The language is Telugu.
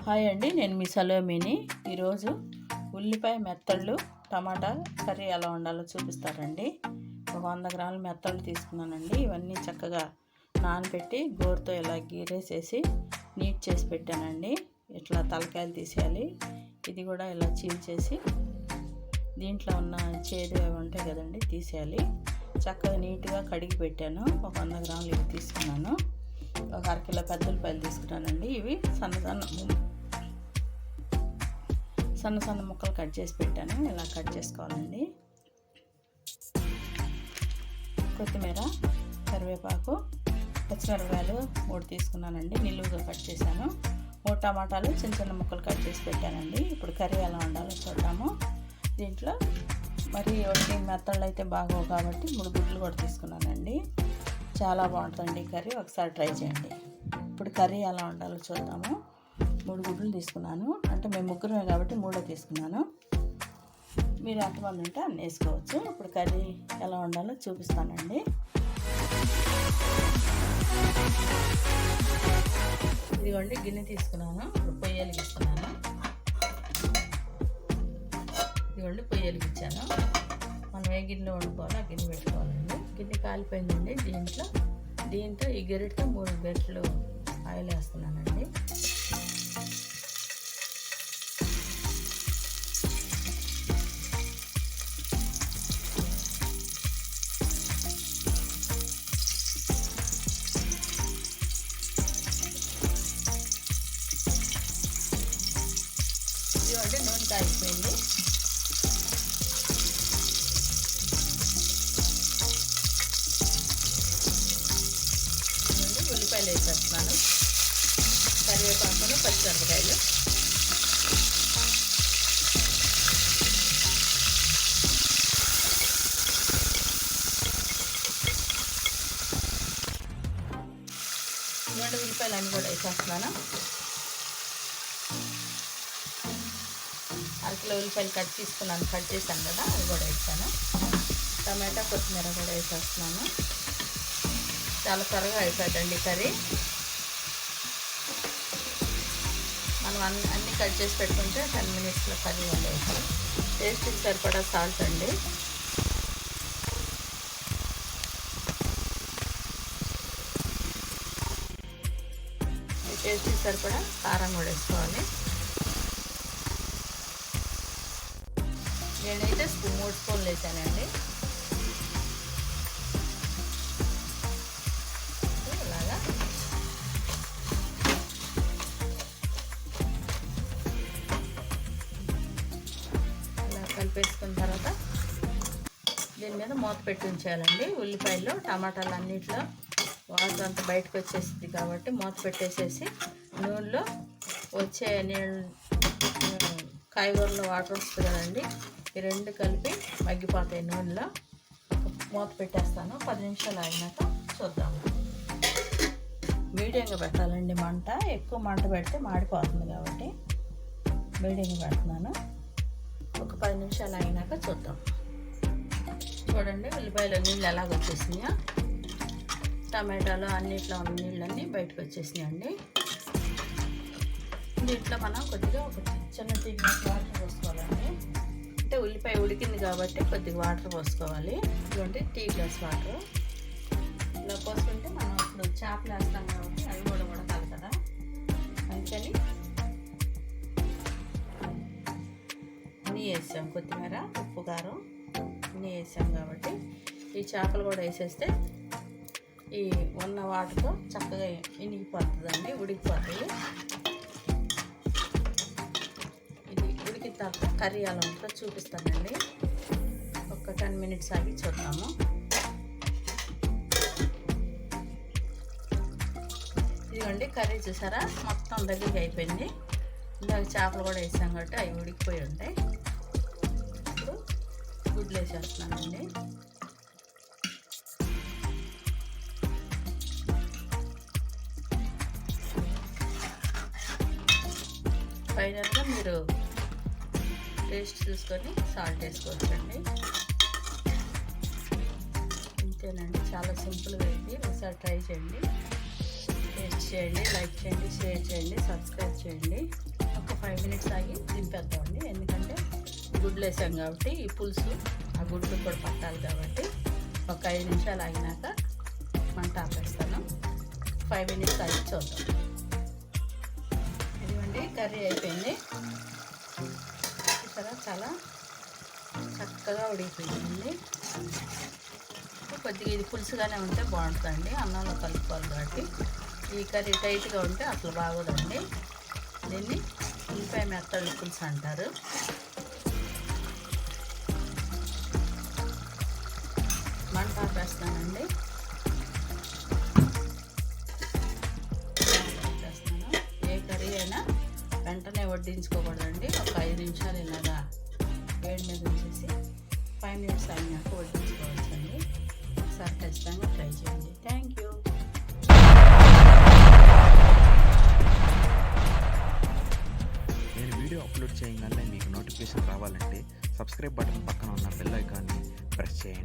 హాయ్ అండి, నేను మీ సలోమిని. ఈరోజు ఉల్లిపాయ మెత్తళ్ళు టమాటా కర్రీ ఎలా ఉండాలో చూపిస్తారండి. ఒక 100 గ్రాముల మెత్తళ్ళు తీసుకున్నానండి. ఇవన్నీ చక్కగా నానబెట్టి గోరుతో ఇలా గీరేసేసి నీట్ చేసి పెట్టానండి. ఇట్లా తలకాయలు తీసేయాలి. ఇది కూడా ఇలా చీల్చేసి దీంట్లో ఉన్న చేదు అవి ఉంటాయి కదండి, తీసేయాలి. చక్కగా నీట్గా కడిగి పెట్టాను. ఒక 100 గ్రాములు ఇవి తీసుకున్నాను. ఒక అరకిలో పెద్ద ఉల్లిపాయలు తీసుకున్నానండి. ఇవి సన్న సన్న ముక్కలు కట్ చేసి పెట్టాను. ఇలా కట్ చేసుకోవాలండి. కొత్తిమీర, కరివేపాకు, పచ్చిమిరపకాయలు 3 తీసుకున్నానండి. నిలువుగా కట్ చేశాను. 3 టమాటాలు చిన్న చిన్న ముక్కలు కట్ చేసి పెట్టానండి. ఇప్పుడు కర్రీ ఎలా ఉండాలో చూద్దాము. దీంట్లో మరి ఒకటి మెత్తళ్ళు అయితే బాగోవు కాబట్టి 3 గుడ్లు కూడా తీసుకున్నానండి. చాలా బాగుంటుందండి ఈ కర్రీ, ఒకసారి ట్రై చేయండి. ఇప్పుడు కర్రీ ఎలా ఉండాలో చూద్దాము. 3 గుడ్లు తీసుకున్నాను. అంటే మేము ముగ్గురమే కాబట్టి 3 తీసుకున్నాను. మీరు ఎంతమంది ఉంటే అన్నీ వేసుకోవచ్చు. ఇప్పుడు కర్రీ ఎలా ఉండాలో చూపిస్తానండి. ఇదిగోండి గిన్నె తీసుకున్నాను. ఇప్పుడు పొయ్యి వెలిగిస్తున్నాను. ఇదిగోండి పొయ్యి వెలిగించాను. మనం ఏ గిన్నెలో వండుకోవాలో ఆ గిన్నె పెట్టుకోవాలండి. గిన్నె కాలిపోయిందండి. దీంట్లో ఈ గెరిటితో 3 గెరిటలు ఆయిల్ వేస్తున్నానండి. ఇదిగోండి నూనె కాగిపోయింది. ఉల్లిపాయలు వేసేస్తున్నాను. కరివేపాకును, పచ్చిమిరపకాయలు. ఇవ్వండి ఉల్లిపాయలు అన్నీ కూడా వేసేస్తున్నాను. అరకిలో ఉల్లిపాయలు కట్ చేశాను కదా, అవి కూడా వేసాను. టమాటా, కొత్తిమీర కూడా వేసేస్తున్నాను. చాలా త్వరగా అయిపోతుందండి కర్రీ. మనం అన్నీ కట్ చేసి పెట్టుకుంటే 10 మినిట్స్లో కర్రీ వండేస్తాం. టేస్ట్కి సరిపడా సాల్ట్ అండి. టేస్ట్కి సరిపడా కారం కూడా వేసుకోవాలి. నేనైతే 3 స్పూన్లు వేసానండి. ఇలాగా ఇలా కలిపేసుకున్న తర్వాత దీని మీద మూత పెట్టి ఉంచేయాలండి. ఉల్లిపాయలు, టమాటాలు అన్నింటిలో వాటర్ అంతా బయటకు వచ్చేసింది కాబట్టి మూత పెట్టేసేసి నూనెలో వచ్చే కాయగూరలో వాటర్ వస్తుంది కదండి, ఈ 2 కలిపి మగ్గిపోతాయి నూనెలో. మూత పెట్టేస్తాను. 10 నిమిషాలు అయినాక చూద్దాము. మీడియంగా పెట్టాలండి మంట. ఎక్కువ మంట పెడితే మాడిపోతుంది కాబట్టి మీడియంగా పెడుతున్నాను. ఒక 10 నిమిషాలు అయినాక చూద్దాం. చూడండి ఉల్లిపాయలో నీళ్ళు ఎలాగ వచ్చేసినాయో, టమాటాలు అన్నిట్లో ఉన్న నీళ్ళన్నీ బయటకు వచ్చేసినాయండి. దీంట్లో మనం కొద్దిగా ఒక చిన్న టీ గ్లాస్ వాటర్ పోసుకోవాలండి. అంటే ఉల్లిపాయ ఉడికింది కాబట్టి కొద్దిగా వాటర్ పోసుకోవాలి. ఇటువంటి టీ గ్లాస్ వాటర్ ఇలా పోసుకుంటే మనం ఇప్పుడు చేపలు వేస్తాం కాబట్టి అవి కూడా ఉడకాలి కదా, అందుకని అన్నీ వేసాం. కొత్తిమీర, ఉప్పు, కారం అన్నీ వేసాం కాబట్టి ఈ చేపలు కూడా వేసేస్తే ఈ ఉన్న వాటర్తో చక్కగా ఇనిగిపోతుందండి, ఉడికిపోతుంది. ఇది ఉడికిన తర్వాత కర్రీ ఎలా ఉంటుందో చూపిస్తానండి. ఒక 10 మినిట్స్ ఆగి చూద్దాము. ఇదిగోండి కర్రీ చూసారా, మొత్తం దగ్గరికి అయిపోయింది. ఇందాక చేపలు కూడా వేసాం కాబట్టి అవి ఉడికిపోయి ఉంటాయి. ఇప్పుడు గుడ్లు వేసేస్తున్నానండి. ఫైనల్గా మీరు టేస్ట్ చూసుకొని సాల్ట్ వేసుకోవచ్చండి. ఇంతేనండి, చాలా సింపుల్గా అయింది. ఒకసారి ట్రై చేయండి. టేస్ట్ చేయండి, లైక్ చేయండి, షేర్ చేయండి, సబ్స్క్రైబ్ చేయండి. ఒక 5 మినిట్స్ ఆగి దింపేద్దామండి. ఎందుకంటే గుడ్లు వేసాం కాబట్టి ఈ పులుసు ఆ గుడ్లు కూడా పట్టాలి కాబట్టి ఒక 5 నిమిషాలు ఆగినాక మంట ఆపేస్తాను. 5 మినిట్స్ ఆగి చూద్దాం. ఇదిగోండి కర్రీ అయిపోయింది. చూసారా చాలా చక్కగా ఉడికిపోయింది. కొద్దిగా ఇది పులుసుగానే ఉంటే బాగుంటుందండి, అన్నంలో కలుపుకోవాలి కాబట్టి. ఈ కర్రీ టైట్గా ఉంటే అసలు బాగోదండి. దీన్ని ఉల్లిపాయ మెత్తడి పులుసు అంటారు. మంట ఆపేస్తానండి. ఏ కర్రీ అయినా వెంటనే వడ్డించుకోకూడదండి. ఒక 5 నిమిషాలు ఇలాగా వేడి మీద ఉంచేసి 5 మినిట్స్ అయినాక వడ్డించుకోవచ్చండి. ఒకసారి ఖచ్చితంగా ట్రై చేయండి. Thank you. నేను వీడియో అప్లోడ్ చేయగానే మీకు నోటిఫికేషన్ రావాలంటే సబ్స్క్రైబ్ బటన్ పక్కన ఉన్న బెల్ ఐకాన్ని ప్రెస్ చేయండి.